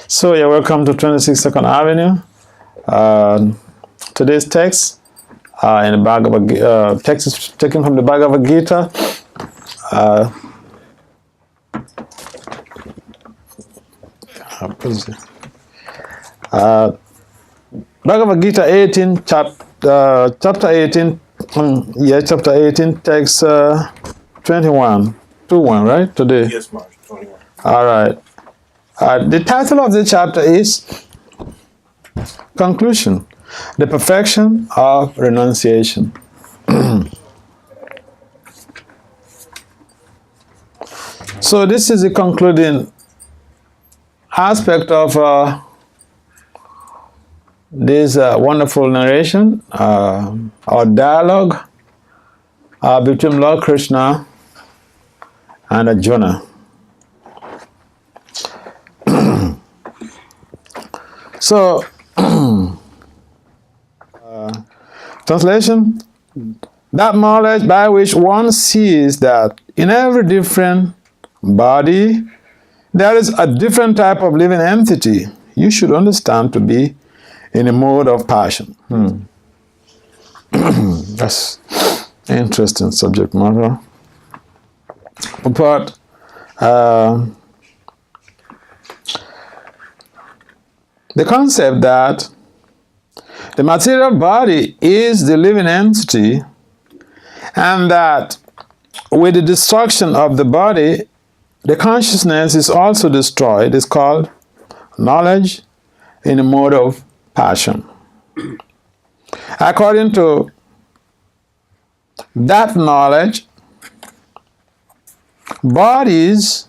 So you're welcome to 22nd Avenue. Today's text in the Bhagavad-gita, text is taken from the Bhagavad-gita. Bhagavad-gita 18, chapter 18, chapter 18, text 21, 21, right? Today? Yes, March 21. All right. The title of the chapter is Conclusion, the Perfection of Renunciation. So this is the concluding aspect of this wonderful narration or dialogue between Lord Krishna and Arjuna. So, translation, that knowledge by which one sees that in every different body there is a different type of living entity you should understand to be in a mode of passion. That's interesting subject matter. But the concept that the material body is the living entity and that with the destruction of the body, the consciousness is also destroyed is called knowledge in a mode of passion. According to that knowledge, bodies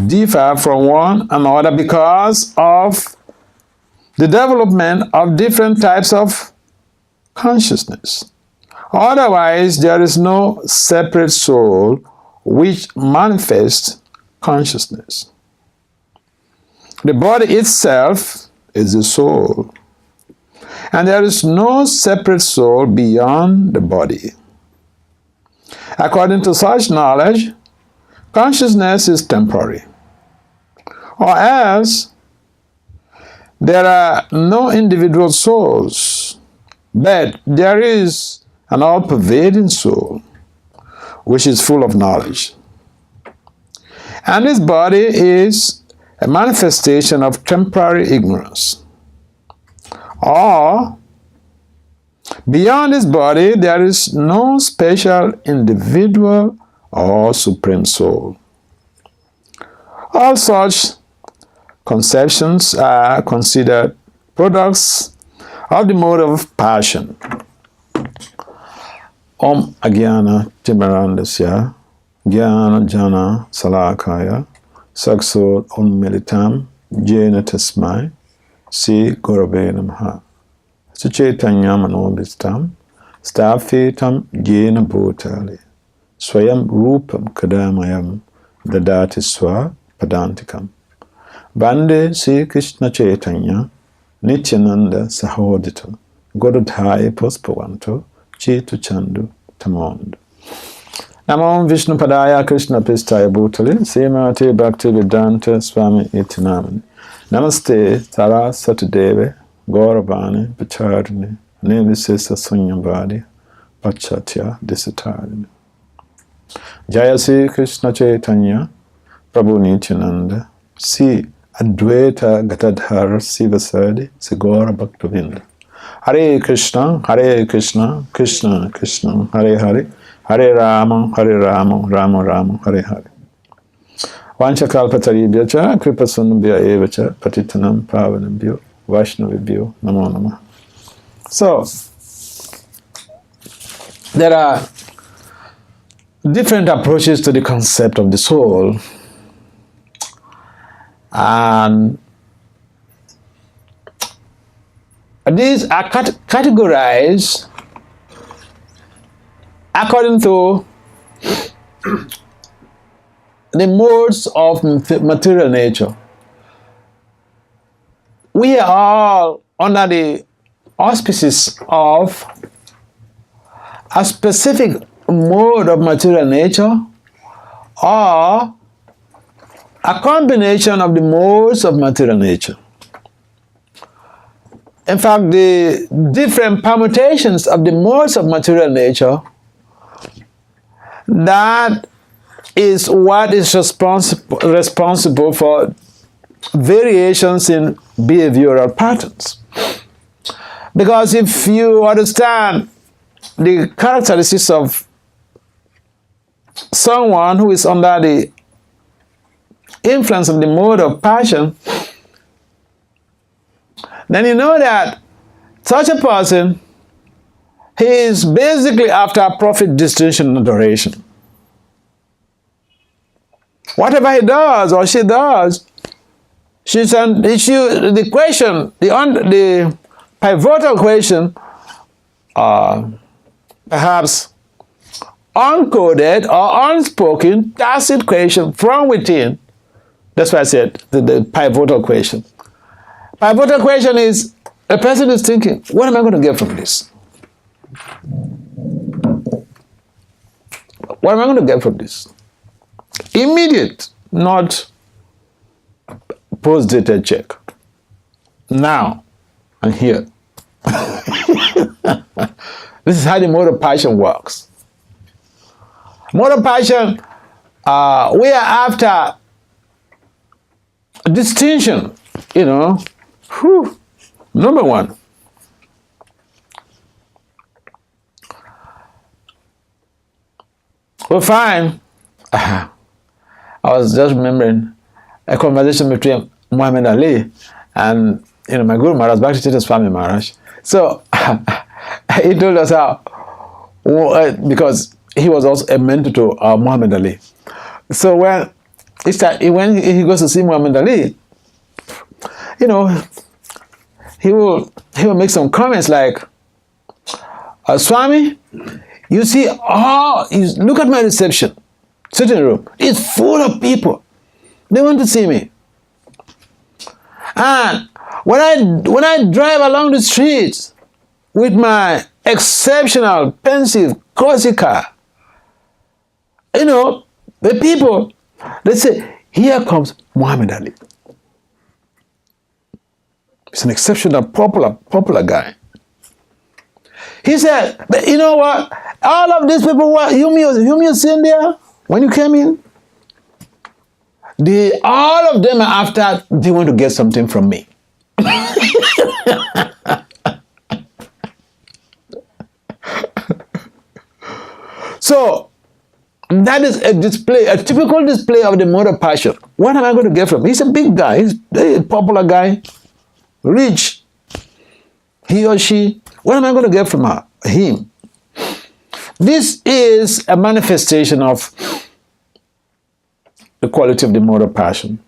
differ from one another because of the development of different types of consciousness. Otherwise, there is no separate soul which manifests consciousness. The body itself is the soul, and there is no separate soul beyond the body. According to such knowledge, consciousness is temporary, or else there are no individual souls, but there is an all-pervading soul which is full of knowledge. And this body is a manifestation of temporary ignorance. Or, beyond this body, there is no special individual or supreme soul. All such conceptions are considered products of the mode of passion. Om Agyana Timarandasya Jnana Jana Salakaya Saksod Unmilitam Jena Tasmai Si Gurave Namaha Suchaitanya Manobistam Stafetam Jena Bhutali Swayam Rupam Kadamayam Dadati Swa Padantikam Bande Sri Krishna Chaitanya Nityananda Sahodita Godadhaya Puspavanto Chetu Chandu Tamondu Namo Vishnu Padaya Krishna Pistaya Bhutali Srimati Bhakti-vedanta Swami Itinamani Namaste Saraswati Deve Gauravani Pacharni Nevisisa Sunyavadi Pachatya Disatarini Jaya Sri Krishna Chaitanya Prabhu Nityananda Si Advaita Gatadhara Sivasadi Sigora Bhaktavinda Hare Krishna, Krishna Krishna, Hare Hare, Hare Rama, Rama Rama, Hare Hare. Vanchakalpataribhyacha, Kripasunubhya evacha, Patitanam Pavanabhyo, Vaishnavibhyo, Namo Namah. So, there are different approaches to the concept of the soul. And these are categorized according to the modes of material nature. We are all under the auspices of a specific mode of material nature or a combination of the modes of material nature. In fact, the different permutations of the modes of material nature, that is what is responsible for variations in behavioral patterns. Because if you understand the characteristics of someone who is under the influence of the mode of passion, then you know that such a person, he is basically after profit, distinction, and adoration. Whatever he does or she does, the question, the pivotal question, perhaps uncoded or unspoken, tacit question from within. That's why I said the pivotal question. Pivotal question is, a person is thinking, what am I going to get from this? What am I going to get from this? Immediate, not post-dated check. Now and here. This is how the mode of passion works. Mode of passion, we are after distinction, you know. Whew. Number one. We find, I was just remembering a conversation between Muhammad Ali and my Guru Maharaj, Bhakti Swami Maharaj. So he told us how, because he was also a mentor to Muhammad Ali. So when he goes to see Muhammad Ali, he will make some comments like, Swami, you see, look at my reception, sitting room. It's full of people. They want to see me. And when I drive along the streets with my exceptional, pensive, cozy car, the people, they say, here comes Muhammad Ali. He's an exceptional, popular guy. He said, but you know what? All of these people whom you seen there when you came in, all of them are after, they want to get something from me. So that is a typical display of the mode of passion. What am I going to get from him? He's a big guy. He's a popular guy, rich. He or she. What am I going to get from him? This is a manifestation of the quality of the mode of passion.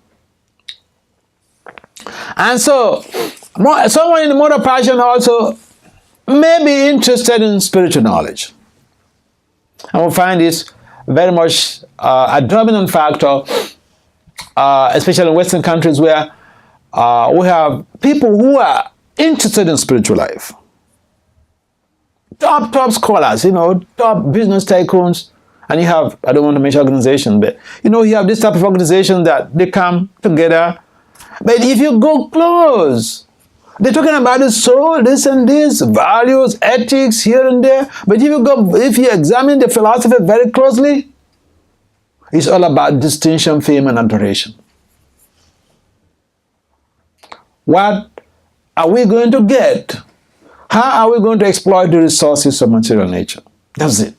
And so, someone in the mode of passion also may be interested in spiritual knowledge. And we'll find this very much a dominant factor, especially in Western countries where we have people who are interested in spiritual life. Top scholars, top business tycoons. And you have, I don't want to mention organizations, but you have this type of organization that they come together. But if you go close, they're talking about the soul, this and this, values, ethics, here and there. But if you examine the philosophy very closely, it's all about distinction, fame, and adoration. What are we going to get? How are we going to exploit the resources of material nature? That's it.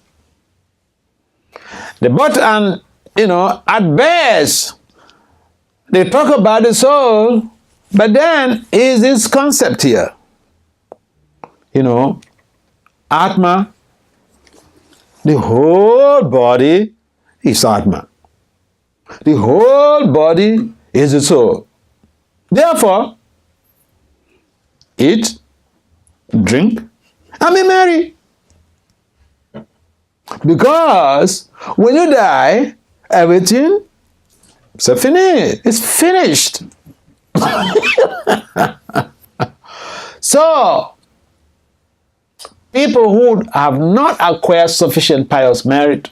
At best, they talk about the soul, but then is this concept here. Atma, the whole body is Atma. The whole body is the soul. Therefore, eat, drink, and be merry. Because when you die, everything is finished. It's finished. So, people who have not acquired sufficient pious merit,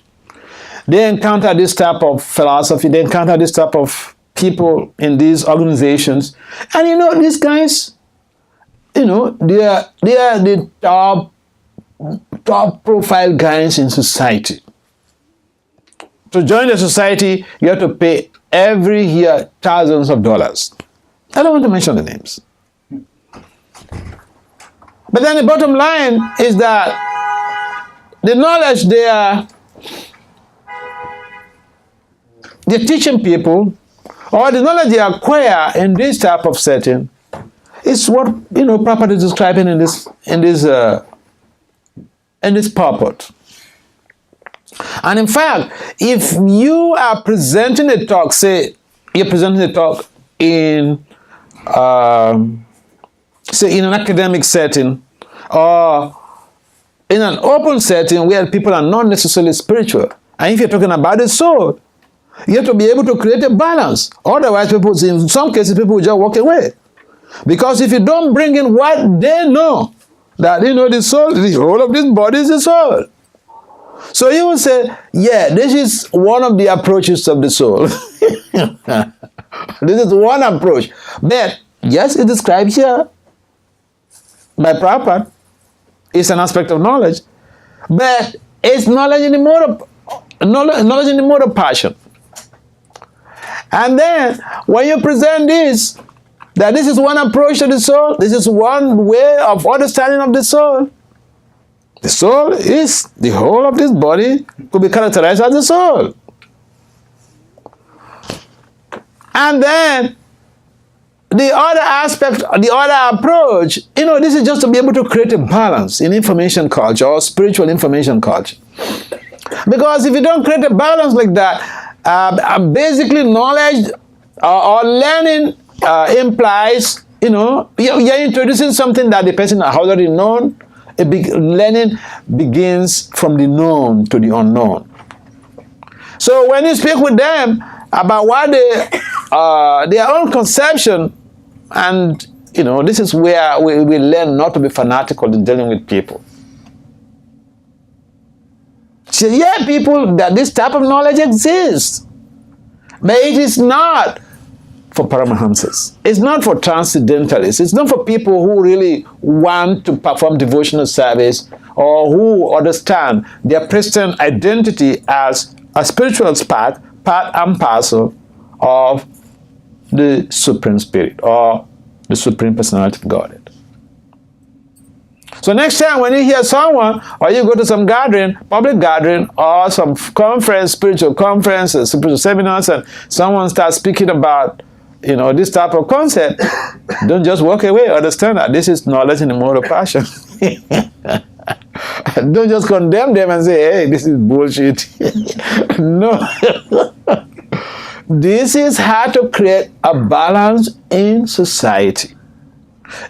they encounter this type of philosophy, they encounter this type of people in these organizations, and you know, these guys, you know, they are the top profile guys in society. To join the society, you have to pay every year thousands of dollars. I don't want to mention the names. But then the bottom line is that the knowledge they're teaching people, or the knowledge they acquire in this type of setting, is what, you know, Prabhupada is describing in this purport. And in fact, if you are presenting a talk, say you're presenting a talk in say in an academic setting, or in an open setting where people are not necessarily spiritual, and if you're talking about the soul, you have to be able to create a balance. Otherwise, in some cases, people will just walk away. Because if you don't bring in what they know, that, you know, the soul, the whole of this body is the soul. So you will say, yeah, this is one of the approaches of the soul. This is one approach. But, yes, it describes here by Prabhupada. It's an aspect of knowledge. But it's knowledge in the mode of passion. And then, when you present this, that this is one approach to the soul, this is one way of understanding of the soul. The soul is, the whole of this body could be characterized as the soul. And then, the other aspect, the other approach, you know, this is just to be able to create a balance in information culture or spiritual information culture. Because if you don't create a balance like that, basically knowledge or learning implies, you know, you're introducing something that the person has already known. Learning begins from the known to the unknown. So when you speak with them about what their own conception, and, you know, this is where we learn not to be fanatical in dealing with people. So, yeah, people, that this type of knowledge exists, but it is not for Paramahamsas. It's not for transcendentalists. It's not for people who really want to perform devotional service, or who understand their Christian identity as a spiritual part and parcel of the Supreme Spirit or the Supreme Personality of Godhead. So next time when you hear someone, or you go to some gathering, public gathering, or some conference, spiritual conferences, spiritual seminars, and someone starts speaking about, you know, this type of concept, don't just walk away. Understand that this is knowledge in the mode of passion. Don't just condemn them and say, hey, this is bullshit. No. This is how to create a balance in society.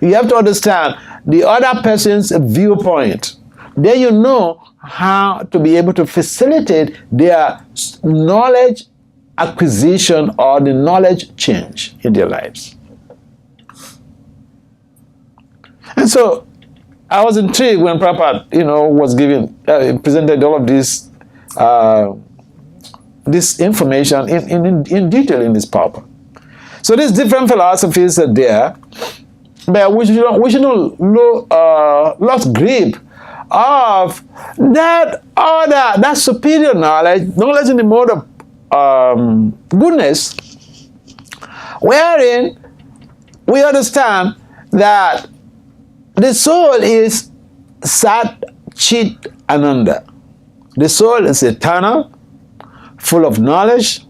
You have to understand the other person's viewpoint. Then you know how to be able to facilitate their knowledge acquisition or the knowledge change in their lives. And so I was intrigued when Prabhupada, you know, was presented all of this this information in detail in this paper. So these different philosophies are there, but we should not lose grip of that superior knowledge in the mode of goodness, wherein we understand that the soul is Sat, Chit, Ananda. The soul is eternal, full of knowledge,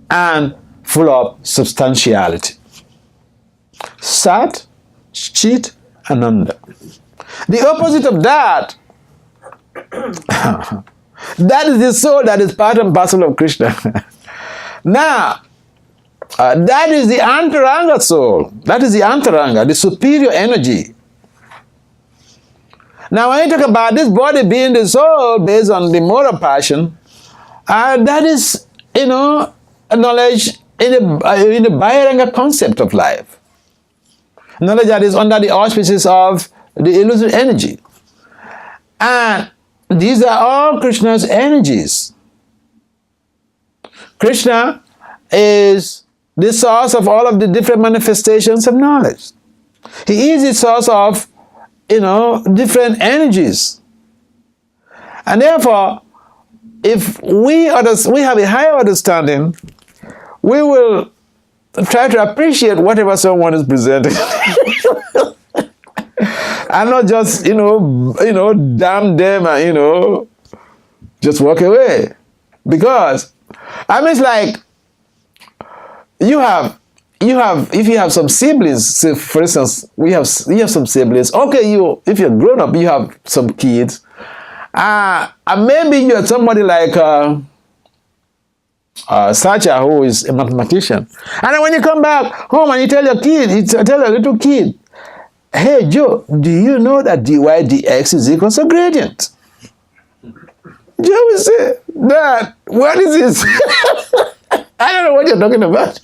and full of substantiality. Sat, Chit, Ananda. The opposite of that, that is the soul that is part and parcel of Krishna. Now, that is the Antaranga soul. That is the Antaranga, the superior energy. Now, when you talk about this body being the soul based on the mode of passion, that is, you know, a knowledge in the Bahiranga concept of life. Knowledge that is under the auspices of the illusory energy. And these are all Krishna's energies. Krishna is the source of all of the different manifestations of knowledge. He is the source of, different energies. And therefore, if we have a higher understanding, we will try to appreciate whatever someone is presenting. And not just, damn them and, just walk away. Because, it's like, if you have some siblings, say for instance, you have some siblings, okay, if you're grown up, you have some kids, and maybe you're somebody like Sacha, who is a mathematician, and then when you come back home and you tell your little kid, hey Joe, do you know that dy dx is equal to gradient? Joe will say, Dad, what is this? I don't know what you're talking about.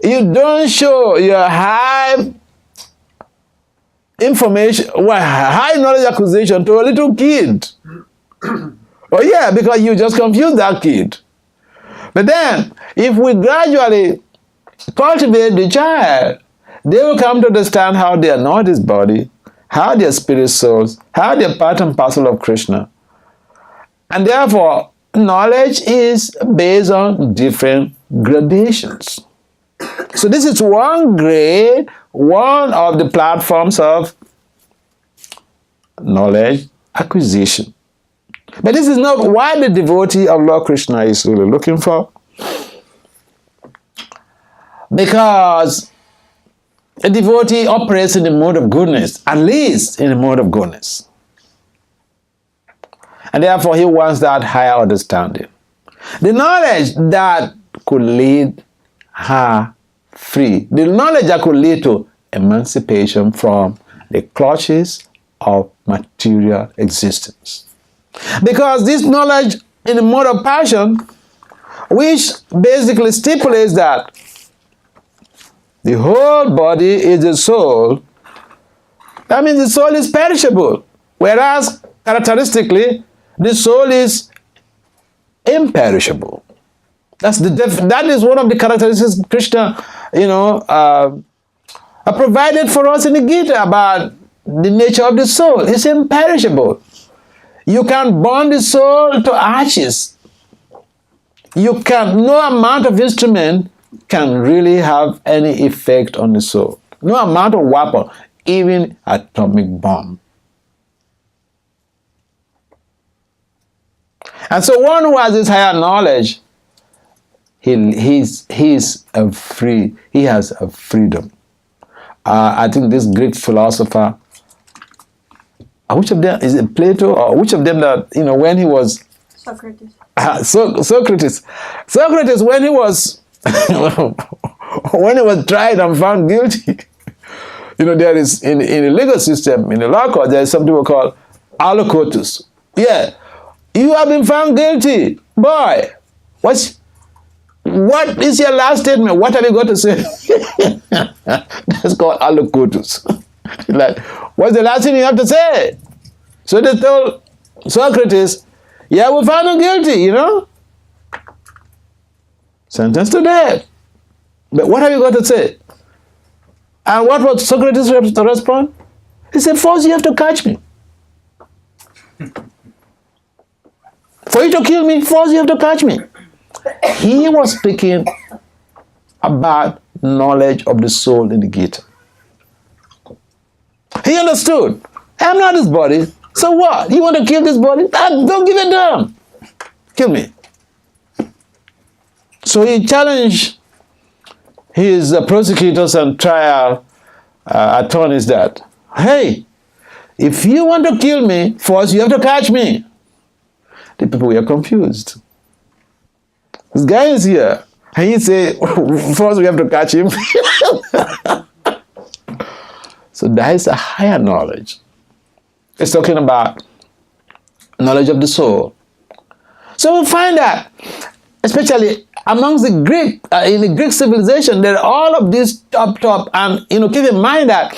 You don't show your high knowledge acquisition to a little kid. Oh yeah, because you just confuse that kid. But then, if we gradually cultivate the child, they will come to understand how they are not his body, how they are spirit souls, how they are part and parcel of Krishna. And therefore, knowledge is based on different gradations. So this is one grade, one of the platforms of knowledge acquisition. But this is not what the devotee of Lord Krishna is really looking for. Because a devotee operates in the mode of goodness, at least in the mode of goodness. And therefore he wants that higher understanding. The knowledge that could lead her free. The knowledge that could lead to emancipation from the clutches of material existence. Because this knowledge in the mode of passion, which basically stipulates that the whole body is the soul, that means the soul is perishable. Whereas characteristically, the soul is imperishable. That is one of the characteristics Krishna, provided for us in the Gita about the nature of the soul. It's imperishable. You can burn the soul to ashes. No amount of instrument can really have any effect on the soul. No amount of weapon, even atomic bomb. And so one who has this higher knowledge, he has a freedom. I think this Greek philosopher, which of them, is it Plato, or which of them that, when he was... Socrates. Socrates, when he was when he was tried and found guilty, there is, in the legal system, in the law court, there is something we call allocutus. Yeah, you have been found guilty. Boy, what is your last statement? What have you got to say? That's called allocutus. Like, what's the last thing you have to say? So they told Socrates, yeah, we found him guilty, Sentenced to death. But what have you got to say? And what was Socrates' response? He said, first you have to catch me. For you to kill me, first you have to catch me. He was speaking about knowledge of the soul in the Gita. He understood. I'm not his body. So what? You want to kill this body? Don't give a damn. Kill me. So he challenged his prosecutors and trial attorneys that, hey, if you want to kill me, first you have to catch me. The people were confused. This guy is here. And he said, first we have to catch him. So that is a higher knowledge. It's talking about knowledge of the soul. So we find that, especially amongst the Greek, in the Greek civilization, there are all of these top, and keep in mind that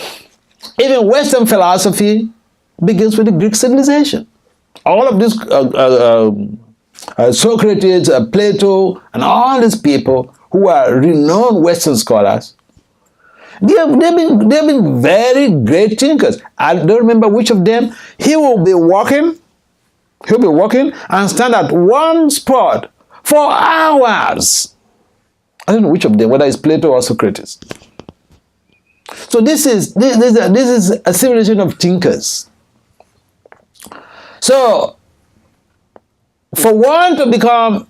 even Western philosophy begins with the Greek civilization. All of these Socrates, Plato, and all these people who are renowned Western scholars, they've been very great thinkers. I don't remember which of them. He'll be walking and stand at one spot for hours. I don't know which of them, whether it's Plato or Socrates. So this is a civilization of thinkers. So for one to become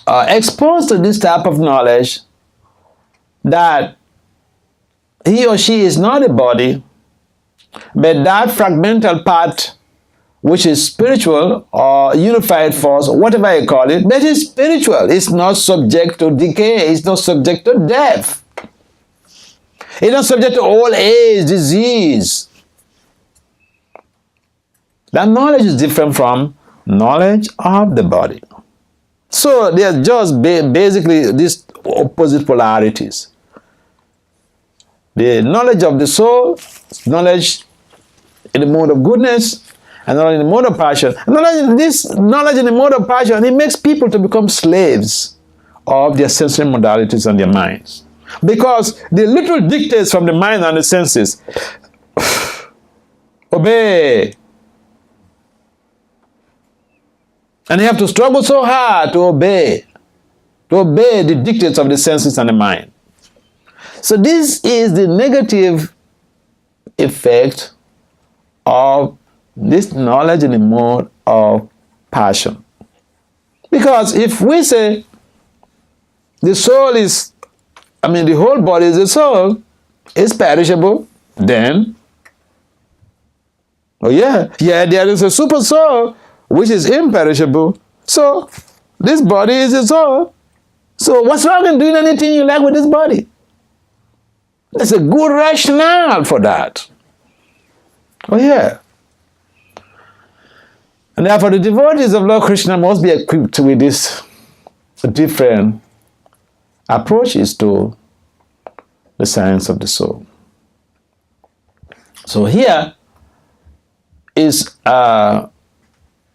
exposed to this type of knowledge, that he or she is not a body, but that fragmental part which is spiritual or unified force, whatever you call it, that is spiritual. It's not subject to decay. It's not subject to death. It's not subject to old age, disease. That knowledge is different from knowledge of the body. So they are just basically these opposite polarities. The knowledge of the soul, knowledge in the mode of goodness, and knowledge in the mode of passion. This knowledge in the mode of passion, it makes people to become slaves of their sensory modalities and their minds. Because the little dictates from the mind and the senses, obey. And you have to struggle so hard to obey the dictates of the senses and the mind. So this is the negative effect of this knowledge in the mode of passion. Because if we say the soul is, the whole body is the soul, is perishable, then, there is a super soul which is imperishable. So this body is the soul. So what's wrong in doing anything you like with this body? There's a good rationale for that. And therefore the devotees of Lord Krishna must be equipped with these different approaches to the science of the soul. So here is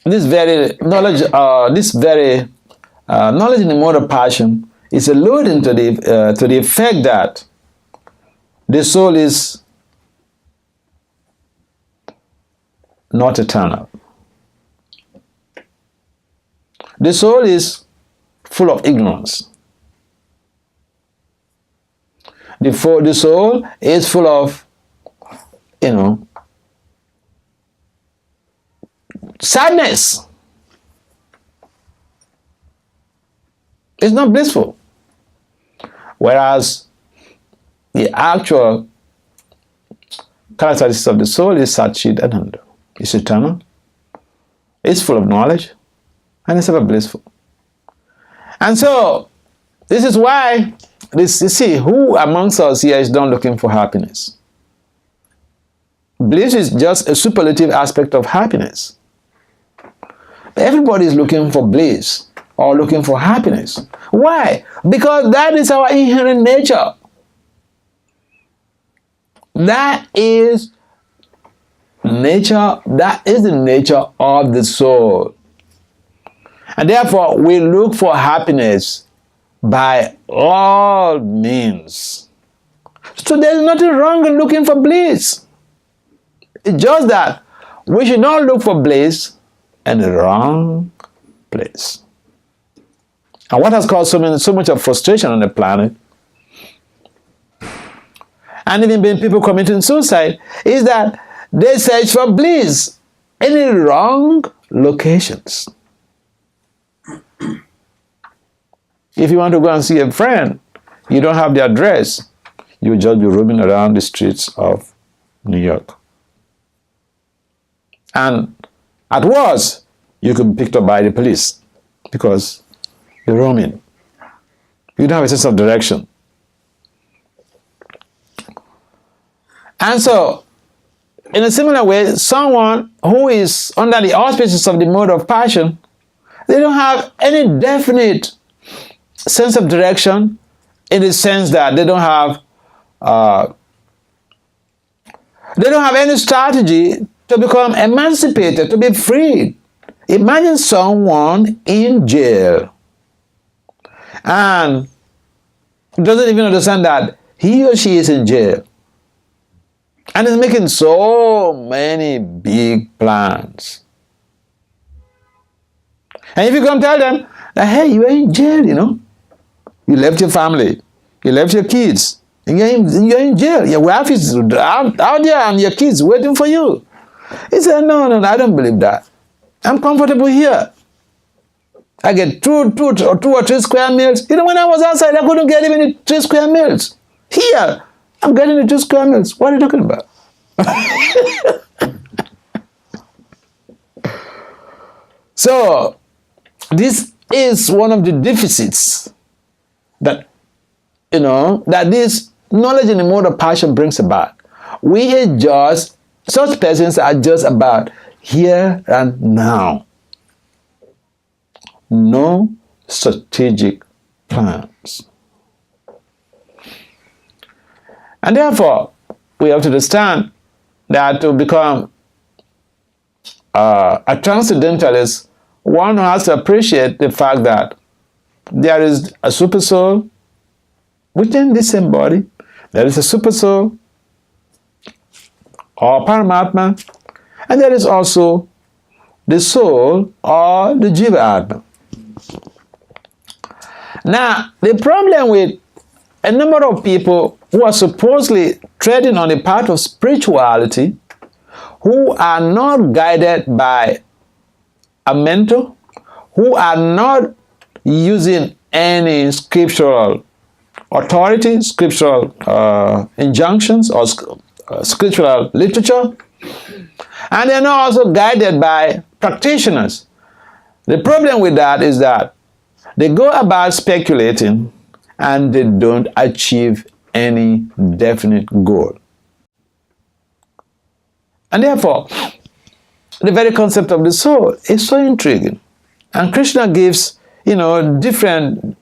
this very knowledge in the mode of passion is alluding to the effect that the soul is not eternal. The soul is full of ignorance. The soul is full of, sadness. It's not blissful. Whereas the actual characteristics of the soul is Satchit Ananda. It's eternal, it's full of knowledge, and it's ever blissful. And so, this is why, you see, who amongst us here is not looking for happiness? Bliss is just a superlative aspect of happiness. Everybody is looking for bliss or looking for happiness. Why? Because that is our inherent nature. That is nature. That is the nature of the soul. And therefore, we look for happiness by all means. So there's nothing wrong in looking for bliss. It's just that we should not look for bliss in the wrong place. And what has caused so much of frustration on the planet, and even been people committing suicide, is that they search for bliss in the wrong locations. If you want to go and see a friend, you don't have the address, you'll just be roaming around the streets of New York. And at worst, you could be picked up by the police because you're roaming. You don't have a sense of direction. And so, in a similar way, someone who is under the auspices of the mode of passion, they don't have any definite sense of direction, in the sense that they don't have any strategy to become emancipated, to be freed. Imagine someone in jail and doesn't even understand that he or she is in jail and is making so many big plans. And if you come tell them that, hey, you are in jail, you left your family, you left your kids, and you're in jail. Your wife is out there and your kids waiting for you. He said, no, I don't believe that. I'm comfortable here. I get two or 3 square meals. When I was outside, I couldn't get even 3 square meals. Here, I'm getting the 2 square meals. What are you talking about? So, this is one of the deficits that, that this knowledge in the mode of passion brings about. Such persons are just about here and now. No strategic plans. And therefore, we have to understand that to become a transcendentalist, one has to appreciate the fact that there is a super soul within the same body. There is a super soul or Paramatma, and there is also the soul or the Jiva Atma. Now, the problem with a number of people who are supposedly treading on the path of spirituality, who are not guided by a mentor, who are not using any scriptural authority, scriptural injunctions, or scriptural literature, and they're not also guided by practitioners. The problem with that is that they go about speculating and they don't achieve any definite goal. And therefore, the very concept of the soul is so intriguing. And Krishna gives, different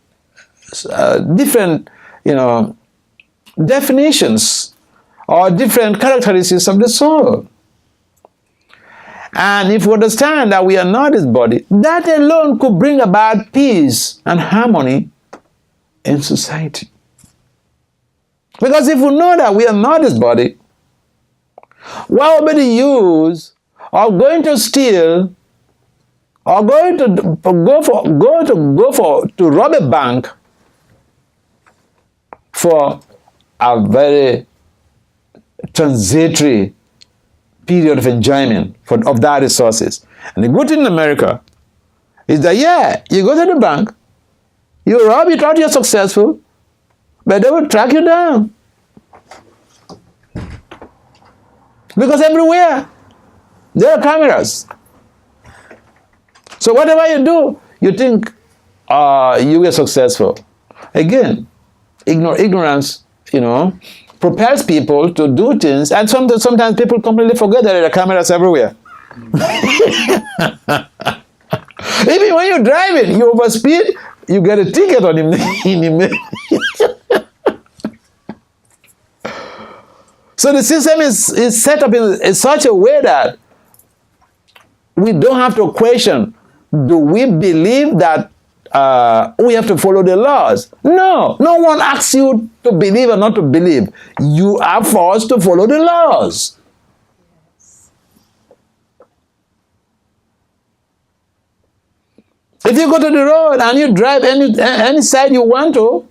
definitions or different characteristics of the soul. And if we understand that we are not this body, that alone could bring about peace and harmony in society. Because if we know that we are not this body, what would be the use of going to steal or going to rob a bank for a very transitory period of enjoyment of that resources? And the good thing in America is that, you go to the bank, you rob, you thought you're successful, but they will track you down. Because everywhere, there are cameras. So whatever you do, you think you were successful. Again, ignorance, propels people to do things, and sometimes people completely forget that there are cameras everywhere. Even when you're driving, you overspeed, you get a ticket on him. So the system is set up in such a way that we don't have to question, do we believe that we have to follow the laws? No one asks you to believe or not to believe. You are forced to follow the laws. If you go to the road and you drive any side you want to,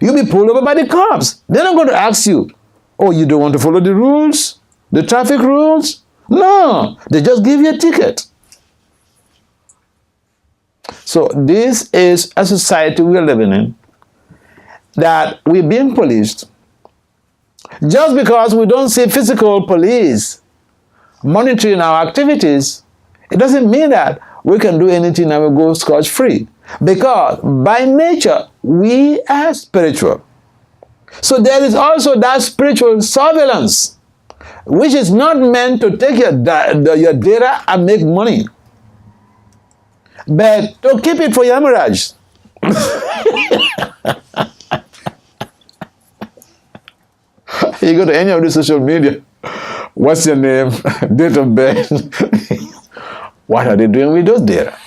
you'll be pulled over by the cops. They're not going to ask you, oh, you don't want to follow the rules, the traffic rules? No, they just give you a ticket. So this is a society we're living in, that we're being policed. Just because we don't see physical police monitoring our activities, it doesn't mean that we can do anything and we go scotch-free. Because by nature, we are spiritual. So there is also that spiritual surveillance, which is not meant to take your data and make money, but to keep it for your hemorrhage. You go to any of the social media, what's your name, date of birth, What are they doing with those data?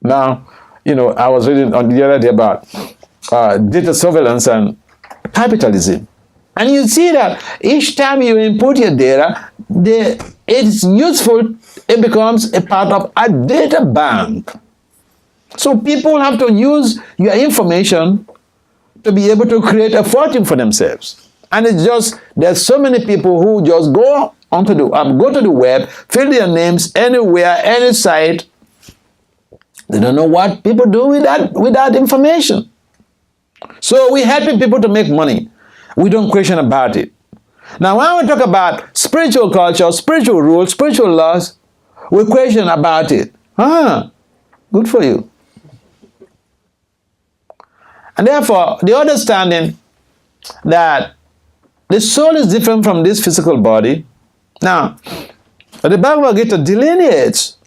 Now, I was reading on the other day about data surveillance and capitalism. And you see that each time you input your data, it's useful, it becomes a part of a data bank. So people have to use your information to be able to create a fortune for themselves. And there's so many people who just go to the web, fill their names anywhere, any site. They don't know what people do with that information. So we're helping people to make money. We don't question about it. Now, when we talk about spiritual culture, spiritual rules, spiritual laws, we question about it. Good for you. And therefore, the understanding that the soul is different from this physical body. Now, the Bhagavad-gita delineates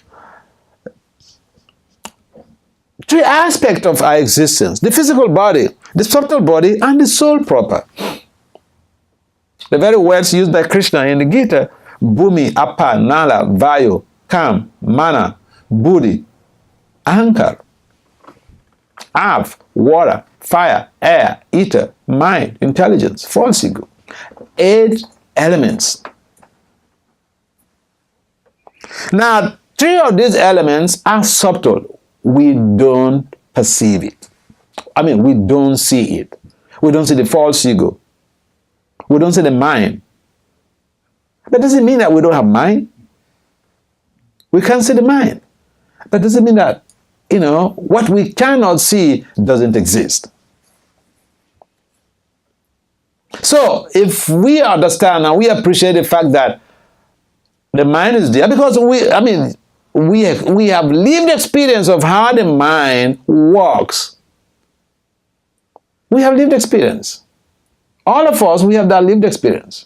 three aspects of our existence: the physical body, the subtle body, and the soul proper. The very words used by Krishna in the Gita: Bhumi, Apa, Nala, Vayu, Kam, Mana, Buddhi, Ahankar, Av, water, fire, air, ether, mind, intelligence, false ego. 8 elements. Now, 3 of these elements are subtle. We don't perceive it. We don't see it. We don't see the false ego. We don't see the mind. That doesn't mean that we don't have mind. We can't see the mind. But doesn't mean that, what we cannot see doesn't exist. So, if we understand and we appreciate the fact that the mind is there, because we have lived experience of how the mind works. We have lived experience. All of us, we have that lived experience.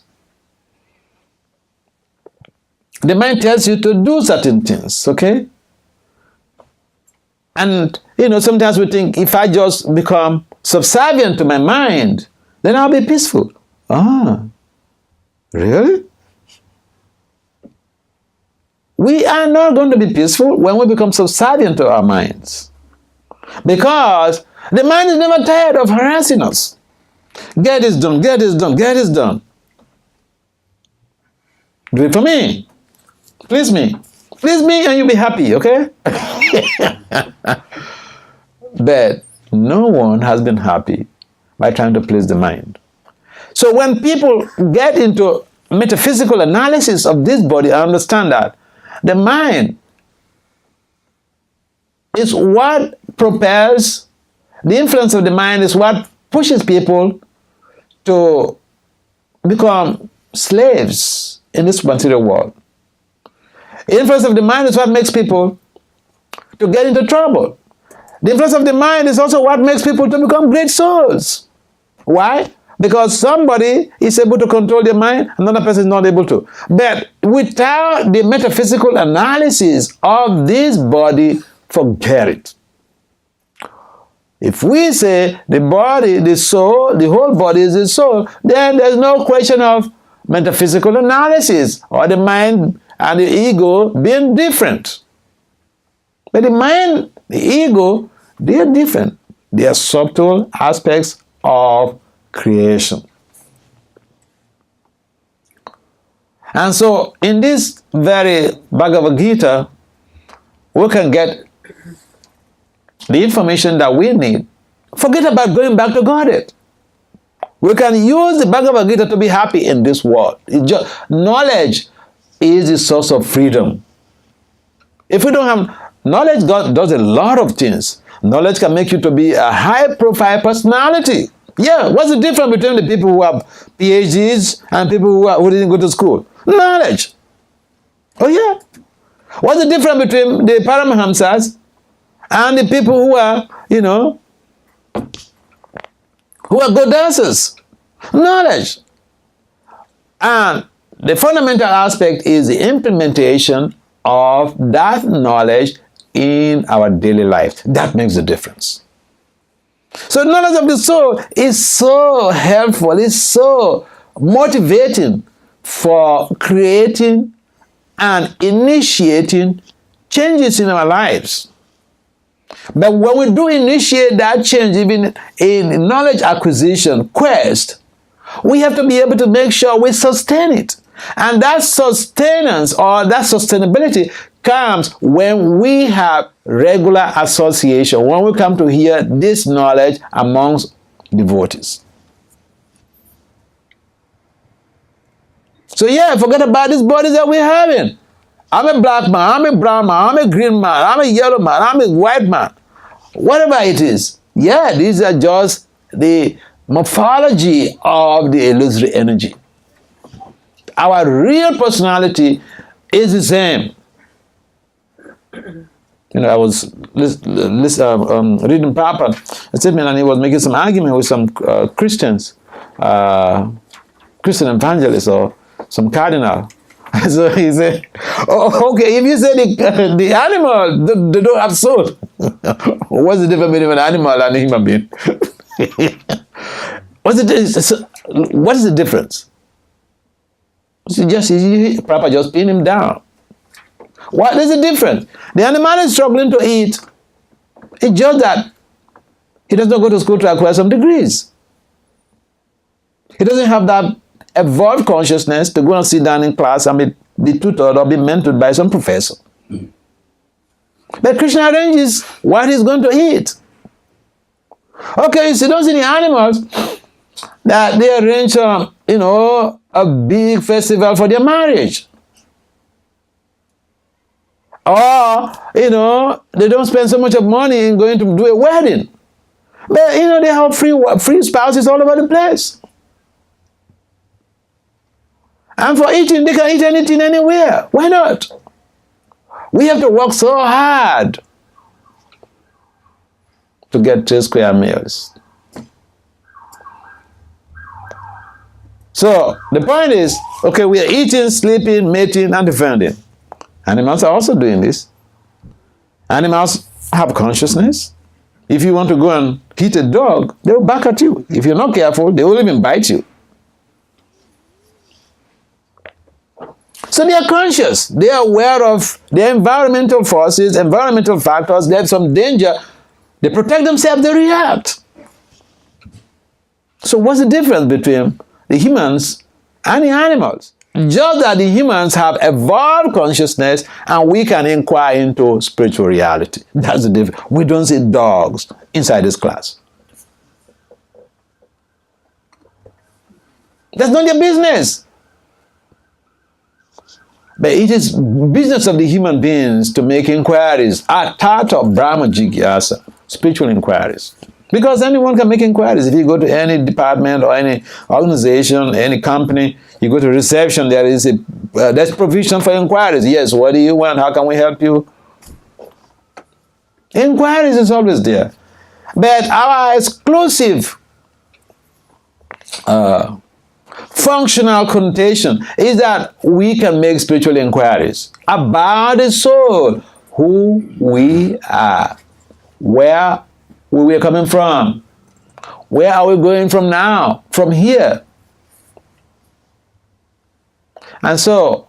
The mind tells you to do certain things, okay? And, sometimes we think, if I just become subservient to my mind, then I'll be peaceful. Really? We are not going to be peaceful when we become subservient to our minds. Because the mind is never tired of harassing us. Get this done, get this done, get this done. Do it for me. Please me. Please me and you'll be happy, okay? But no one has been happy by trying to please the mind. So when people get into metaphysical analysis of this body, I understand that the mind is what propels, the influence of the mind is what pushes people to become slaves in this material world. The influence of the mind is what makes people to get into trouble. The influence of the mind is also what makes people to become great souls. Why? Because somebody is able to control their mind, another person is not able to. But without the metaphysical analysis of this body, forget it. If we say the body, the soul, the whole body is the soul, then there's no question of metaphysical analysis or the mind and the ego being different. But the mind, the ego, they are different. They are subtle aspects of creation. And so in this very Bhagavad-gita, we can get the information that we need. Forget about going back to Godhead. We can use the Bhagavad-gita to be happy in this world. Knowledge is the source of freedom. If we don't have knowledge, God does a lot of things. Knowledge can make you to be a high-profile personality. Yeah, what's the difference between the people who have PhDs and people who didn't go to school? Knowledge. Oh yeah. What's the difference between the Paramahamsas and the people who are, who are good dancers? Knowledge. And the fundamental aspect is the implementation of that knowledge in our daily life. That makes the difference. So knowledge of the soul is so helpful, it's so motivating for creating and initiating changes in our lives. But when we do initiate that change, even in knowledge acquisition quest, we have to be able to make sure we sustain it. And that sustenance or that sustainability comes when we have regular association, when we come to hear this knowledge amongst devotees. So yeah, forget about these bodies that we're having. I'm a black man, I'm a brown man, I'm a green man, I'm a yellow man, I'm a white man. Whatever it is. Yeah, these are just the morphology of the illusory energy. Our real personality is the same. You know, I was reading Papa a statement, and he was making some argument with some Christians, Christian evangelists or some cardinal. So he said, oh, okay, if you say the animal, they don't have soul. What's the difference between an animal and a human being? What is the difference? Papa just pin him down. What is the difference? The animal is struggling to eat. It's just that he does not go to school to acquire some degrees. He doesn't have that evolved consciousness to go and sit down in class and be tutored or be mentored by some professor. But Krishna arranges what he's going to eat. Okay, you see, don't see the animals that they arrange a big festival for their marriage. Or, they don't spend so much of money in going to do a wedding. But, they have free spouses all over the place. And for eating, they can eat anything anywhere. Why not? We have to work so hard to get 3 square meals. So the point is, okay, we are eating, sleeping, mating, and defending. Animals are also doing this. Animals have consciousness. If you want to go and hit a dog, they will bark at you. If you're not careful, they will even bite you. So they are conscious. They are aware of their environmental forces, environmental factors. They have some danger. They protect themselves, they react. So what's the difference between the humans and the animals? Just that the humans have evolved consciousness and we can inquire into spiritual reality. That's the difference. We don't see dogs inside this class. That's not their business. But it is business of the human beings to make inquiries, Tata Brahma Jigyasa, spiritual inquiries. Because anyone can make inquiries. If you go to any department or any organization, any company, you go to reception, there's provision for inquiries. Yes, what do you want? How can we help you? Inquiries is always there. But our exclusive functional connotation is that we can make spiritual inquiries about the soul, who we are, where we are coming from, where are we going from now, from here. And so,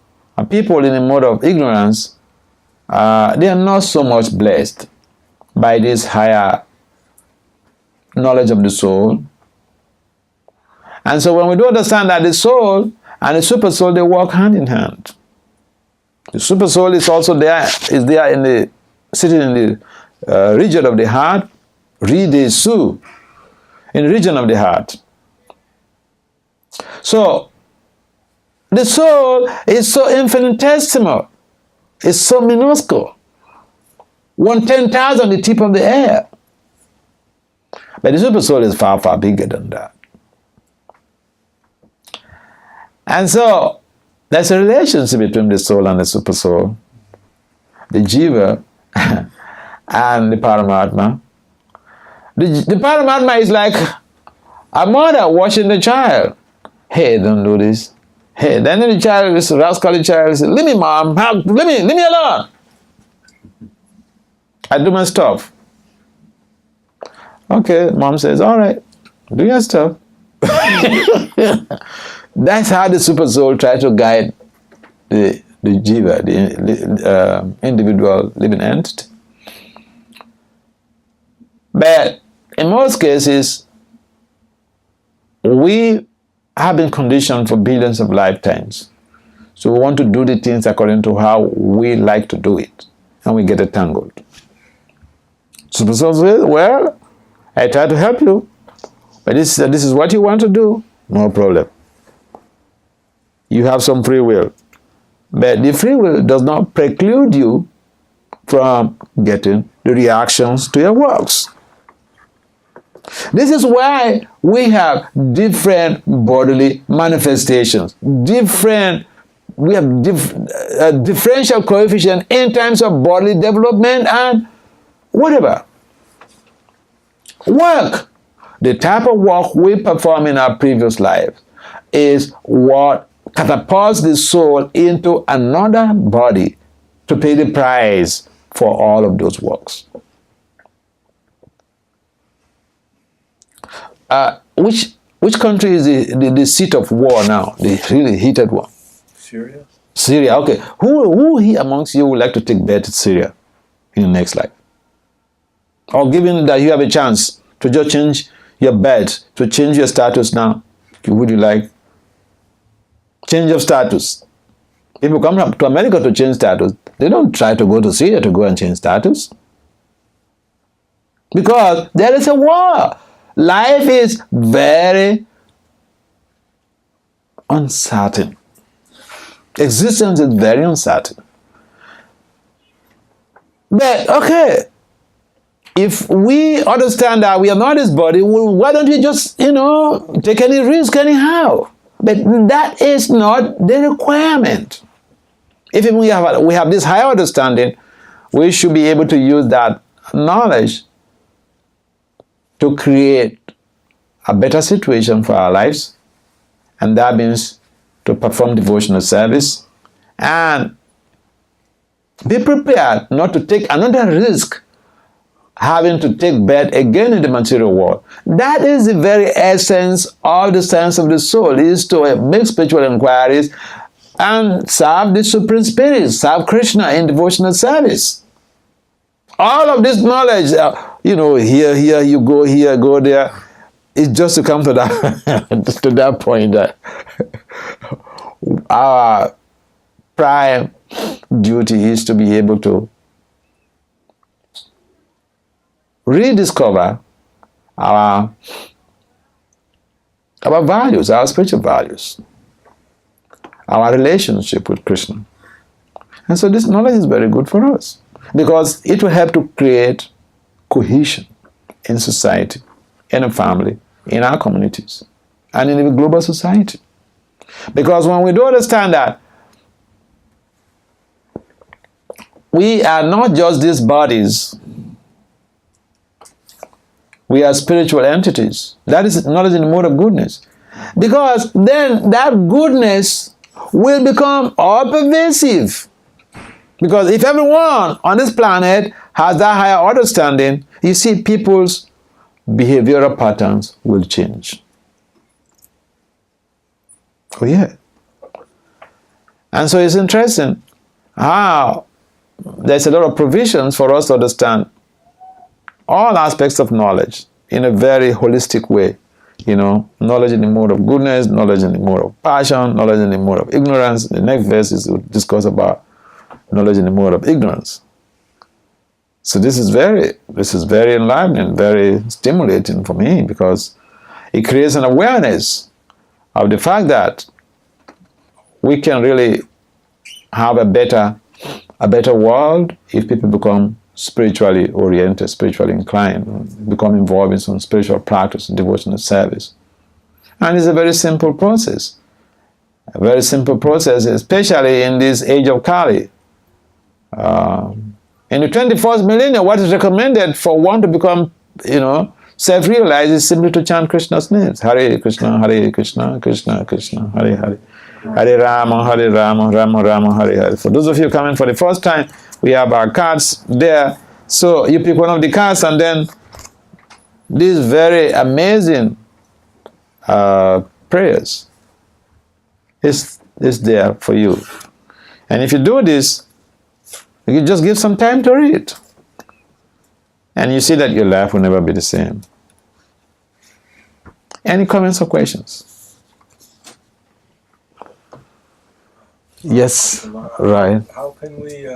people in a mode of ignorance, they are not so much blessed by this higher knowledge of the soul. And so when we do understand that the soul and the super soul, they work hand in hand. The super soul is also there, sitting in the region of the heart, Ridesu, in the region of the heart. So, the soul is so infinitesimal, it's so minuscule, 1/10,000 the tip of the air. But the super soul is far, far bigger than that. And so, there's a relationship between the soul and the super soul, the jiva and the paramatma. The paramatma is like a mother watching the child. Hey, don't do this. Hey, then the child, this rascally child, says, leave me, mom, leave me alone. I do my stuff. Okay, mom says, all right, do your stuff. That's how the super soul tries to guide the the jiva, the individual living entity. But in most cases, we have been conditioned for billions of lifetimes. So we want to do the things according to how we like to do it, and we get entangled. So well, I try to help you, but this is what you want to do, no problem. You have some free will, but the free will does not preclude you from getting the reactions to your works. This is why we have different bodily manifestations, we have differential coefficient in terms of bodily development and whatever. Work. The type of work we perform in our previous life is what catapults the soul into another body to pay the price for all of those works. Which country is the seat of war now? The really heated one? Syria. Syria, okay. Who here amongst you would like to take birth in Syria in the next life? Or given that you have a chance to just change your birth, to change your status now, would you like? Change of status. People come to America to change status. They don't try to go to Syria to go and change status. Because there is a war. Life is very uncertain. Existence is very uncertain. But, okay, if we understand that we are not this body, well, why don't we just, take any risk anyhow? But that is not the requirement. If we have this higher understanding, we should be able to use that knowledge to create a better situation for our lives, and that means to perform devotional service and be prepared not to take another risk having to take birth again in the material world. That is the very essence of the science of the soul, is to make spiritual inquiries and serve the Supreme Spirit, serve Krishna in devotional service. All of this knowledge, here you go there, it's just to come to that to that point that our prime duty is to be able to rediscover our values, our spiritual values, our relationship with Krishna. And so this knowledge is very good for us, because it will help to create cohesion in society, in a family, in our communities, and in the global society. Because when we do understand that we are not just these bodies, we are spiritual entities. That is knowledge in the mode of goodness. Because then that goodness will become all pervasive. Because if everyone on this planet has that higher understanding, you see people's behavioral patterns will change. Oh yeah. And so it's interesting how there's a lot of provisions for us to understand all aspects of knowledge in a very holistic way. Knowledge in the mode of goodness, knowledge in the mode of passion, knowledge in the mode of ignorance. The next verse is to discuss about knowledge in the mode of ignorance. So this is very enlivening, very stimulating for me, because it creates an awareness of the fact that we can really have a better world if people become spiritually oriented, spiritually inclined, become involved in some spiritual practice, devotional service. And it's a very simple process. A very simple process, especially in this age of Kali. In the 21st millennium, what is recommended for one to become, self-realized is simply to chant Krishna's names. Hare Krishna, Krishna Krishna, Hare Hare. Hare Rama, Rama Rama, Hare Hare. For those of you coming for the first time, we have our cards there. So you pick one of the cards, and then these very amazing prayers is there for you. And if you do this, you just give some time to read. And you see that your life will never be the same. Any comments or questions? Yes, right. How can we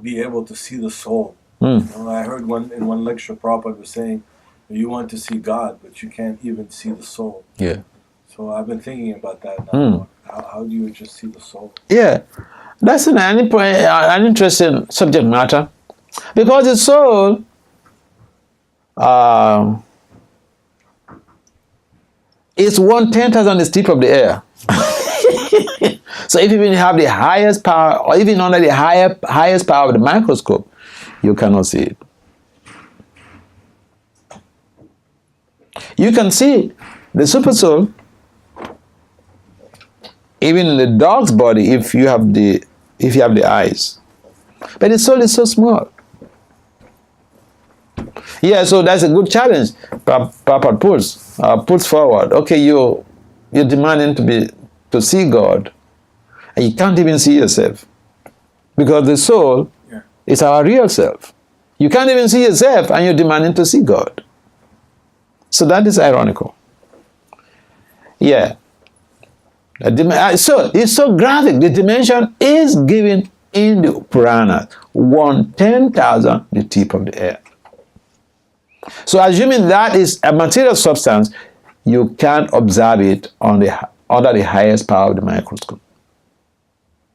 be able to see the soul? Mm. You know, I heard in one lecture Prabhupada was saying, you want to see God, but you can't even see the soul. Yeah. So I've been thinking about that now. Mm. How do you just see the soul? Yeah, that's an interesting subject matter, because the soul is 1/10th on the tip of the air. So if you even have the highest power, or even under the highest power of the microscope, you cannot see it. You can see the super soul even in the dog's body if you have the eyes, but the soul is so small. Yeah, so that's a good challenge Papa puts forward. Okay, you're demanding to see God, and you can't even see yourself, because the soul is our real self. You can't even see yourself, and you're demanding to see God. So that is ironical. Yeah. So it's so graphic. The dimension is given in the Purana, 1/10,000 the tip of the air. So assuming that is a material substance, you can't observe it under the highest power of the microscope.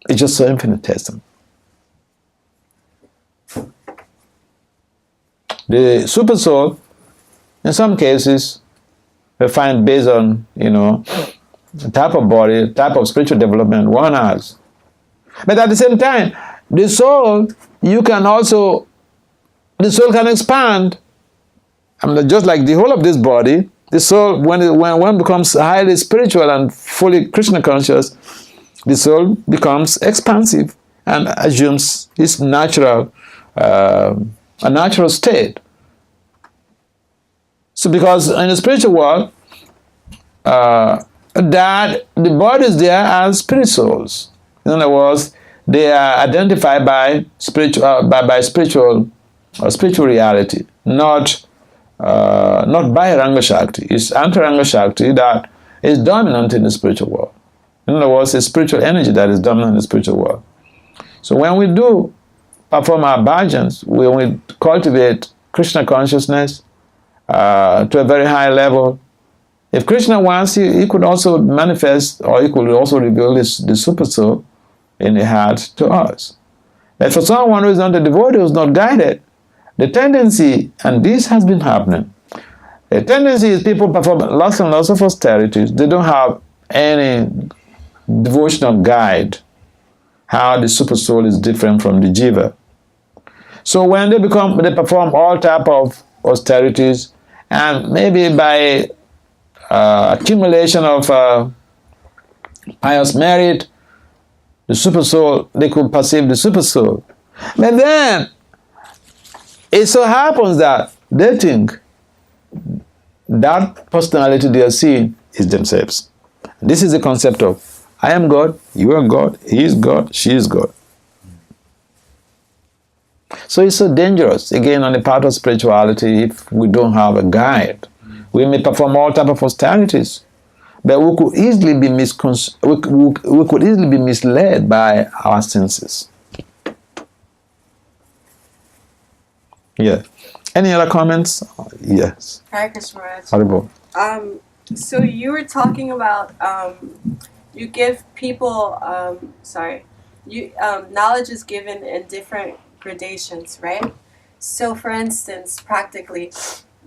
It's just so infinitesimal. The super soul, in some cases, we find based on, the type of body, type of spiritual development one has. But at the same time, the soul can expand. Just like the whole of this body, the soul, when one becomes highly spiritual and fully Krishna conscious, the soul becomes expansive and assumes its natural, a natural state. So because in the spiritual world, that the bodies there are spirit souls. In other words, they are identified by spiritual reality, not by Ranga Shakti. It's anti-Ranga Shakti that is dominant in the spiritual world. In other words, it's spiritual energy that is dominant in the spiritual world. So when we do perform our bhajans, when we cultivate Krishna consciousness to a very high level, if Krishna wants, he could also manifest, or he could also reveal the super soul in the heart to us. But for someone who is not a devotee, who is not guided, the tendency, and this has been happening, the tendency is people perform lots and lots of austerities. They don't have any devotional guide how the super soul is different from the jiva. So when they perform all type of austerities, and maybe by accumulation of pious merit, the super soul, they could perceive the super soul. But then it so happens that they think that personality they are seeing is themselves. This is the concept of I am God, you are God, he is God, she is God. So it's so dangerous, again, on the part of spirituality, if we don't have a guide. We may perform all type of austerities, but we could easily be misled by our senses. Yeah. Any other comments? Yes. Hare Krishna Maharaj. Haribo. So you were talking about you give people knowledge is given in different gradations, right? So for instance, practically,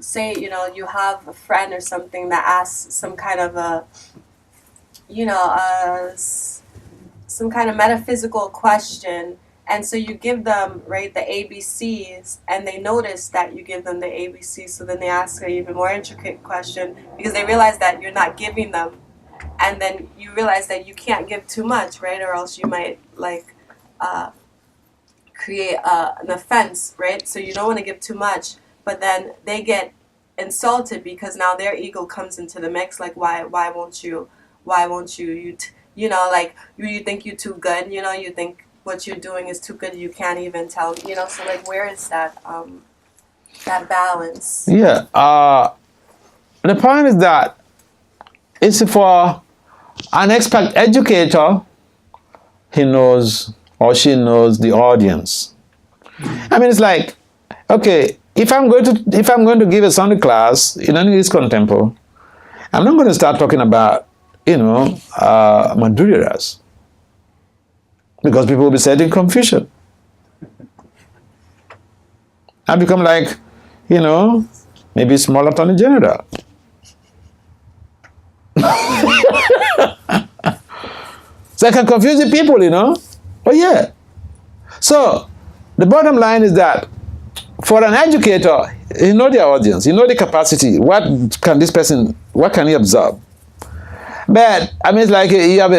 say you have a friend or something that asks some kind of some kind of metaphysical question, and so you give them the ABCs, and they notice that you give them the ABCs, so then they ask an even more intricate question because they realize that you're not giving them, and then you realize that you can't give too much, right? Or else you might create an offense, right? So you don't want to give too much. But then they get insulted because now their ego comes into the mix. Like, why won't you you know, like you think you're too good, you know, you think what you're doing is too good, you can't even tell, you know, so like where is that that balance? Yeah. The point is that it's for an expert educator, he knows or she knows the audience. I mean, it's like, okay, if I'm going to give a Sunday class in any English contemporary, I'm not going to start talking about, you know, Madhuryaras, because people will be set in confusion. I become like, you know, maybe small attorney general. So I can confuse the people, you know. But yeah. So the bottom line is that for an educator, you know the audience, you know the capacity. What can this person? What can he absorb? But I mean, it's like you have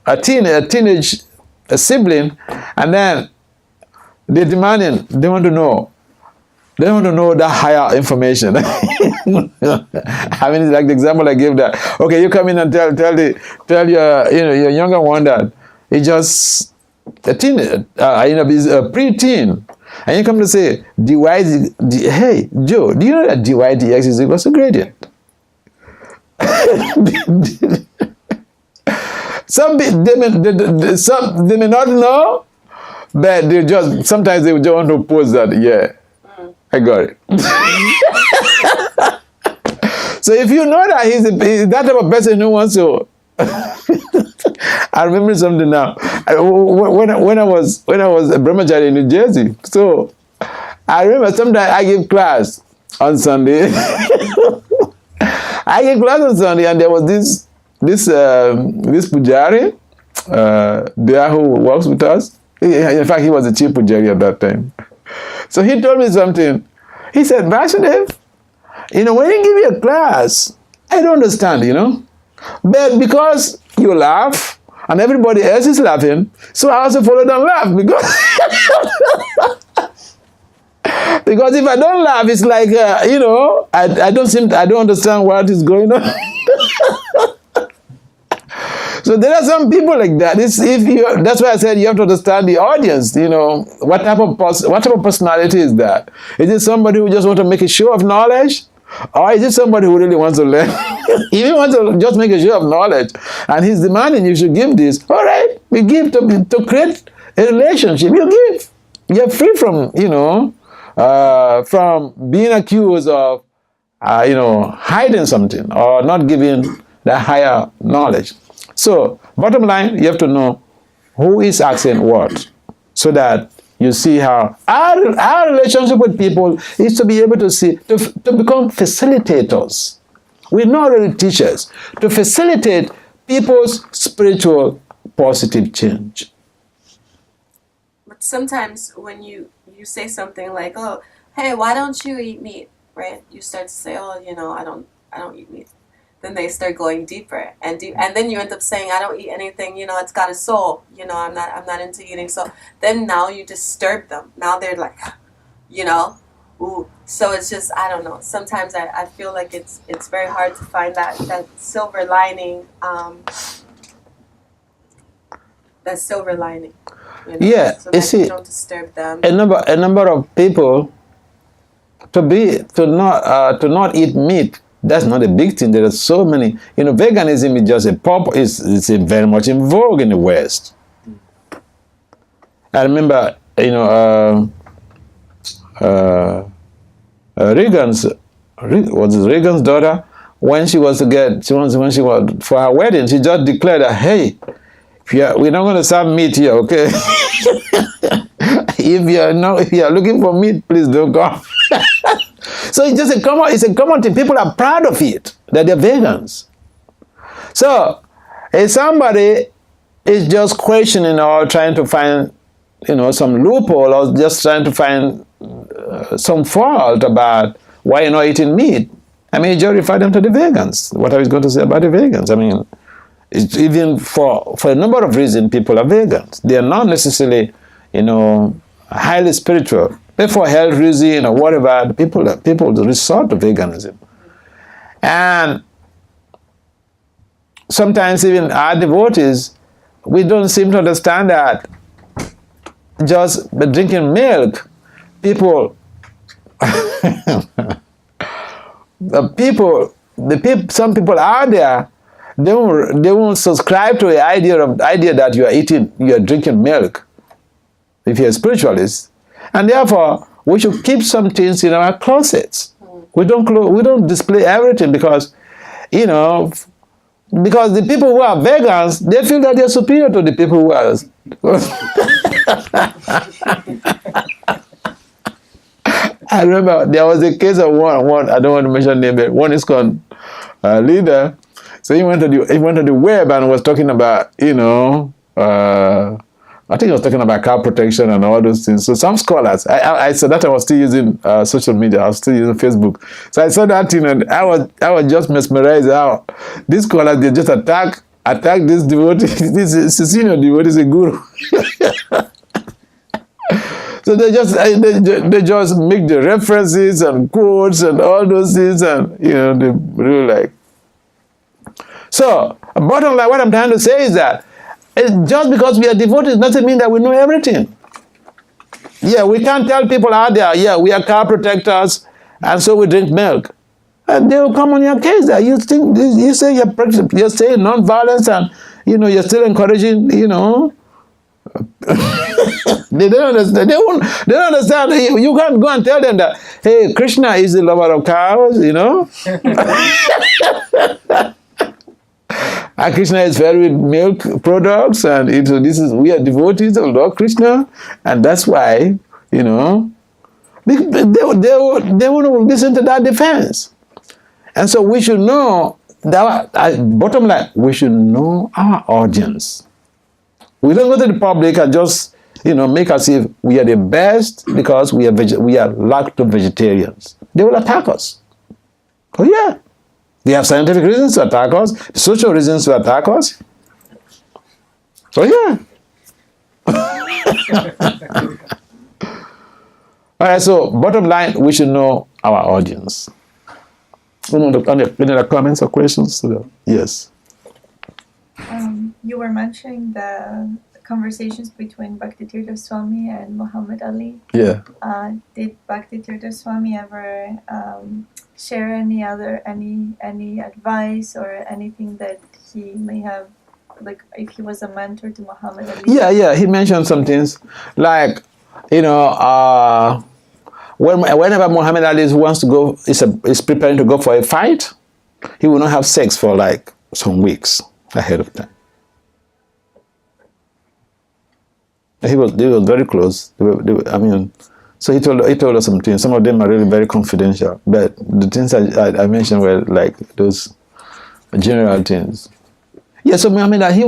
a teenage sibling, and then they want to know that higher information. I mean, it's like the example I gave that. Okay, you come in and tell your younger one that he just a teen, he's a preteen, and you come to say hey Joe, do you know that dy dx is equal to gradient? They may not know, but sometimes they just want to pose that. Yeah, I got it. So if you know that he's that type of person who wants to, I remember something now. When I was a brahmachari in New Jersey, so I remember sometimes I give class on Sunday. I gave class on Sunday, and there was this pujari there who works with us. In fact, he was the chief pujari at that time. So he told me something. He said, Vasudev, you know, when you give me a class, I don't understand, you know. But because you laugh and everybody else is laughing, so I also follow them laugh because if I don't laugh, it's like you know, I don't understand what is going on. So there are some people like that. That's why I said you have to understand the audience. You know, what type of personality is that? Is it somebody who just wants to make a show of knowledge, or is it somebody who really wants to learn? If he wants to just make a show of knowledge, and he's demanding you should give this, all right, we give to create a relationship. You give. You're free from from being accused of hiding something or not giving the higher knowledge. So, bottom line, you have to know who is asking what, so that you see how our relationship with people is to be able to become facilitators. We're not really teachers. To facilitate people's spiritual positive change. But sometimes when you say something like, oh, hey, why don't you eat meat, right? You start to say, oh, you know, I don't eat meat. Then they start going deeper and then you end up saying, I don't eat anything, you know, it's got a soul, you know, I'm not into eating. So then now you disturb them. Now they're like, you know, ooh. So it's just, I don't know. Sometimes I feel like it's very hard to find that silver lining, you know, yeah, so you that see, you don't disturb them. A number of people to not eat meat. That's not a big thing. There are so many. You know, veganism is just it's very much in vogue in the West. I remember, you know, Reagan's daughter, when she was for her wedding, she just declared that, hey, we're not going to serve meat here, okay? If you're looking for meat, please don't come. So it's just a common thing. People are proud of it, that they're vegans. So if somebody is just questioning or trying to find, you know, some loophole, or just trying to find some fault about why you're not eating meat, I mean, you just refer them to the vegans. What are we going to say about the vegans? I mean, it's even for a number of reasons, people are vegans. They are not necessarily, you know, highly spiritual. But for health reason or whatever, people resort to veganism. And sometimes even our devotees, we don't seem to understand that just by drinking milk, some people out there, they won't subscribe to the idea that you are drinking milk if you're a spiritualist, and therefore we should keep some things in our closets. We don't display everything because the people who are vegans, they feel that they're superior to the people who are. I remember there was a case of one. I don't want to mention name, but one is called leader. So he went to the web and was talking about I think he was talking about cow protection and all those things. So some scholars, I said that I was still using social media. I was still using Facebook. So I saw that and I was just mesmerized how these scholars, they just attack this devotee, this senior devotee is a guru. So they just make the references and quotes and all those things, and they really like. So bottom line, what I'm trying to say is that just because we are devotees doesn't mean that we know everything. Yeah, we can't tell people out there, we are cow protectors, and so we drink milk. And they will come on your case there. You say you're saying non-violence, and you're still encouraging, They don't understand. They don't understand. You can't go and tell them that, hey, Krishna is the lover of cows, And Krishna is fed with milk products, and we are devotees of Lord Krishna, and that's why, they won't listen to that defense. And so we should know that, bottom line, we should know our audience. We don't go to the public and just, make as if we are the best because we are lacto-vegetarians. They will attack us. Oh yeah. They have scientific reasons to attack us, social reasons to attack us. So yeah. All right, so bottom line, we should know our audience. Any other comments or questions? Yes. You were mentioning the conversations between Bhakti Swami and Muhammad Ali. Yeah. Did Bhakti Swami ever share any advice or anything that he may have, like if he was a mentor to Muhammad Ali? Yeah. He mentioned some things like, whenever Muhammad Ali wants to go, is preparing to go for a fight, he will not have sex for like some weeks ahead of time. They were very close. So he told us some things. Some of them are really very confidential, but the things I mentioned were like those general things. Yeah, so Muhammad Ali,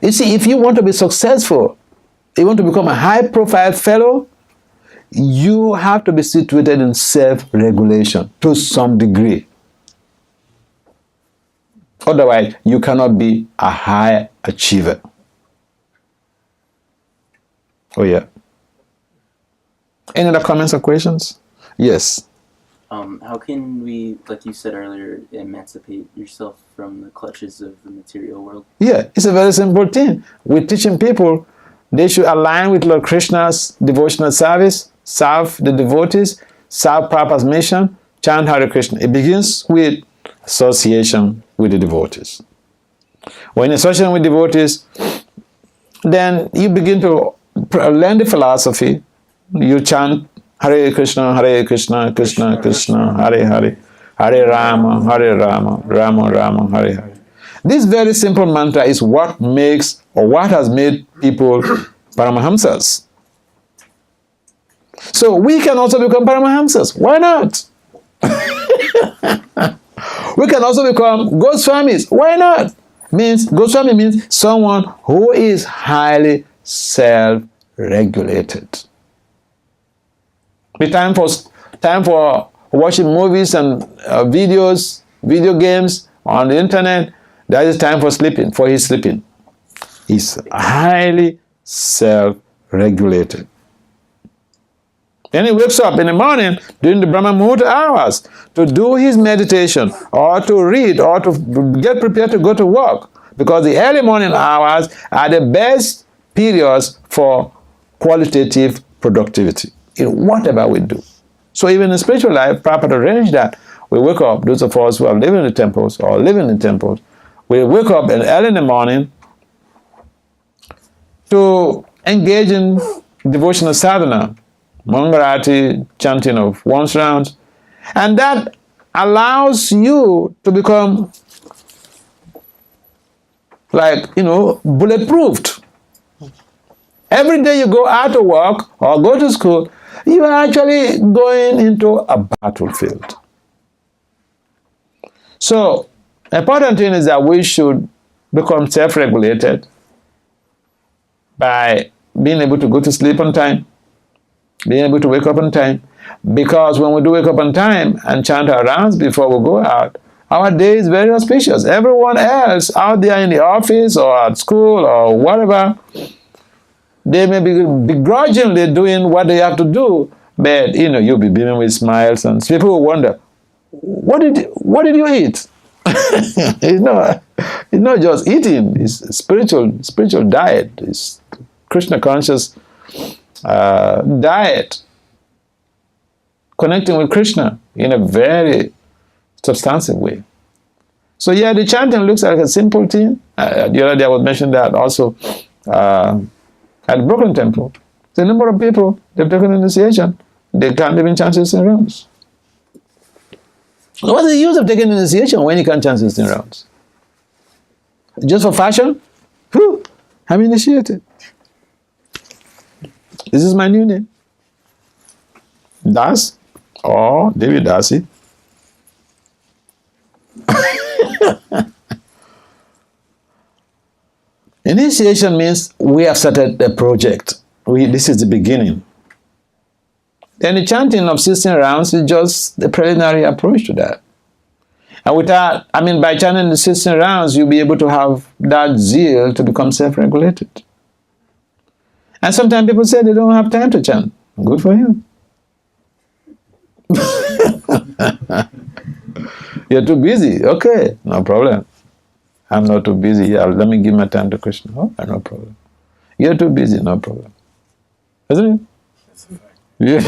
you see, if you want to be successful, you want to become a high-profile fellow, you have to be situated in self-regulation to some degree. Otherwise, you cannot be a high achiever. Oh, yeah. Any other comments or questions? Yes. How can we, like you said earlier, emancipate yourself from the clutches of the material world? Yeah, it's a very simple thing. We're teaching people they should align with Lord Krishna's devotional service, serve the devotees, serve Prabhupada's mission, chant Hare Krishna. It begins with association with the devotees. When associating with devotees, then you begin to learn the philosophy. You chant Hare Krishna, Krishna Krishna, Hare Hare, Hare Rama, Rama Rama, Hare Hare. This very simple mantra is what makes or what has made people Paramahamsas. So we can also become Paramahamsas. Why not? We can also become Goswamis. Why not? Goswami means someone who is highly self-regulated. The time for watching movies and videos, video games on the internet, that is time for sleeping, for his sleeping. He's highly self-regulated. Then he wakes up in the morning during the Brahma Muhurta hours to do his meditation or to read or to get prepared to go to work, because the early morning hours are the best periods for qualitative productivity in whatever we do. So even in spiritual life, Prabhupada arranged that. We wake up, those of us who are living in the temples or living in temples, we wake up early in the morning to engage in devotional sadhana, Mangalarati, chanting of one's rounds, and that allows you to become bulletproofed. Every day you go out to work or go to school, you are actually going into a battlefield. So, the important thing is that we should become self-regulated by being able to go to sleep on time, being able to wake up on time. Because when we do wake up on time and chant our rounds before we go out, our day is very auspicious. Everyone else out there in the office or at school or whatever, they may be begrudgingly doing what they have to do, but you'll be beaming with smiles, and people will wonder, what did you eat? It's not just eating, it's spiritual diet, it's Krishna conscious diet, connecting with Krishna in a very substantive way. So yeah, the chanting looks like a simple thing. The other day I was mentioning that also at the Brooklyn Temple. The number of people, they've taken initiation, they can't even chant 16 rounds. What's the use of taking initiation when you can't chant 16 rounds? Just for fashion? Whew, I'm initiated. This is my new name. Das or David Dasi. Initiation means we have started a project. This is the beginning. Then the chanting of 16 rounds is just the preliminary approach to that. And by chanting the 16 rounds, you'll be able to have that zeal to become self-regulated. And sometimes people say they don't have time to chant. Good for you. You're too busy. Okay, no problem. I'm not too busy. Yeah, let me give my time to Krishna. Oh, no problem. You're too busy. No problem. Isn't it? That's a fact. Yeah.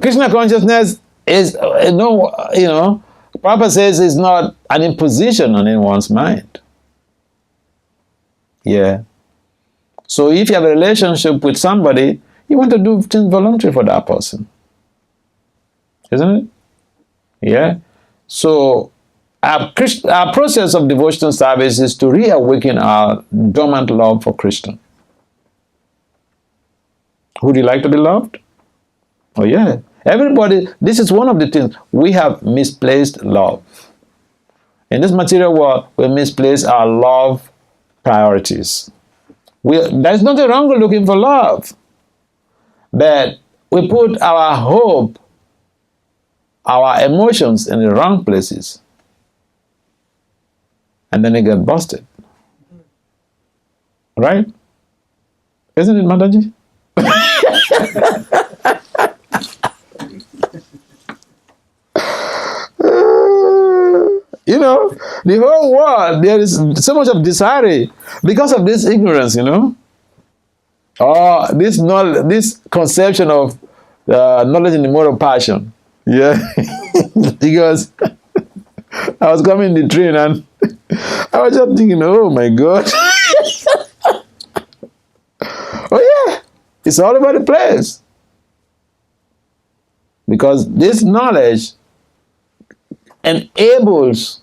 Krishna consciousness is, Prabhupada says it's not an imposition on anyone's mind. Yeah. So if you have a relationship with somebody, you want to do things voluntary for that person. Isn't it? Yeah. So our process of devotional service is to reawaken our dormant love for Krishna. Would you like to be loved? Oh yeah. Everybody, this is one of the things. We have misplaced love. In this material world, we misplace our love priorities. There's nothing wrong with looking for love. But we put our hope, our emotions in the wrong places. And then they get busted. Right? Isn't it, Mataji? The whole world, there is so much of desire because of this ignorance, or this conception of knowledge in the mode of passion. Yeah. Because I was coming in the train and I was just thinking, oh my God. Oh yeah, it's all over the place. Because this knowledge enables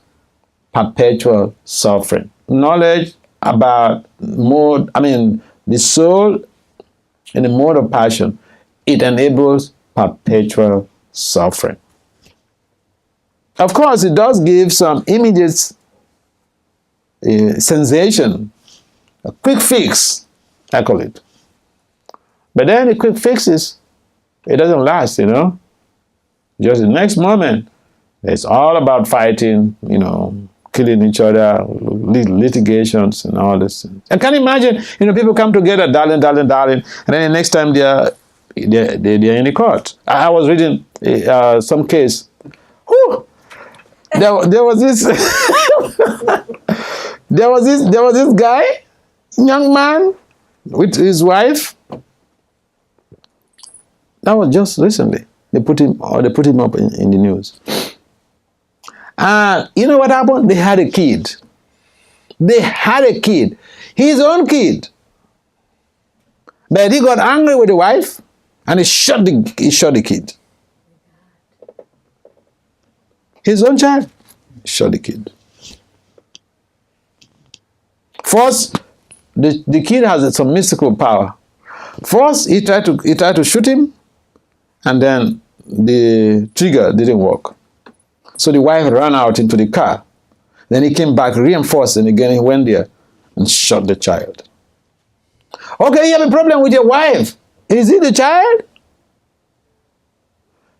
perpetual suffering. Knowledge about the soul in the mode of passion, it enables perpetual suffering. Of course, it does give some immediate sensation, a quick fix, I call it. But then the quick fixes, it doesn't last, Just the next moment, it's all about fighting, killing each other, litigations and all this. And can you imagine, people come together, darling, and then the next time they are They're in the court. I was reading some case. Whew, there was this there was this guy, young man, with his wife. That was just recently. They put him up in the news. And you know what happened? They had a kid. His own kid. But he got angry with the wife and he shot the kid. His own child. Shot the kid. First, the kid has some mystical power. First, he tried to shoot him, and then the trigger didn't work. So the wife ran out into the car. Then he came back reinforced, and again he went there and shot the child. Okay, you have a problem with your wife. Is it the child?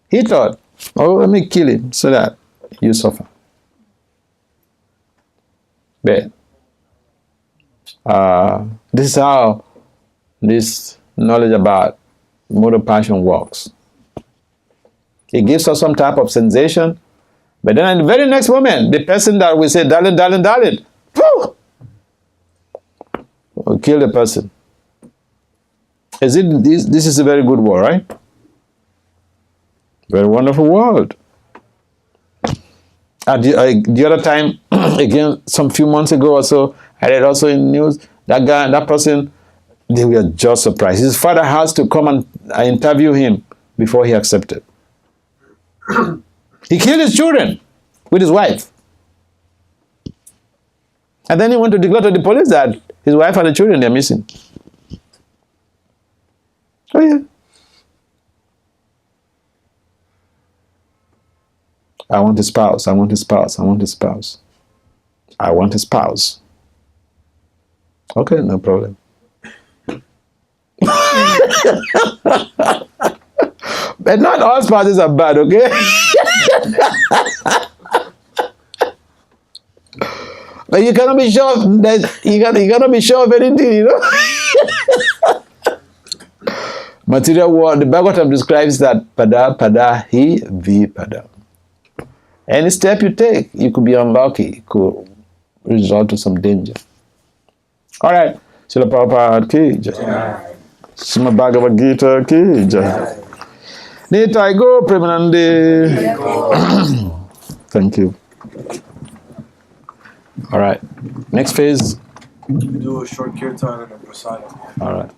He thought, oh, let me kill him so that you suffer. But this is how this knowledge about motor passion works. It gives us some type of sensation, but then in the very next moment, the person that we say, darling, darling, darling, whoo, will kill the person. This is a very good world, right? Very wonderful world. The other time, again, some few months ago or so, I read also in the news, that person, they were just surprised. His father has to come and interview him before he accepted. He killed his children with his wife. And then he went to declare to the police that his wife and the children, they're missing. Oh yeah. I want a spouse, I want a spouse, I want a spouse. I want a spouse. Okay, no problem. But not all spouses are bad, okay? But you cannot be sure that you cannot be sure of anything, you know? Material world, the Bhagavatam describes that pada pada hi vi pada. Any step you take, you could be unlucky. It could result to some danger. All right. Srila Prabhupada ki jai. Srimad Bhagavad-gita ki jai. Nitai go Premanande. Thank you. All right. Next phase. Do a short kirtan and a prasadam. All right.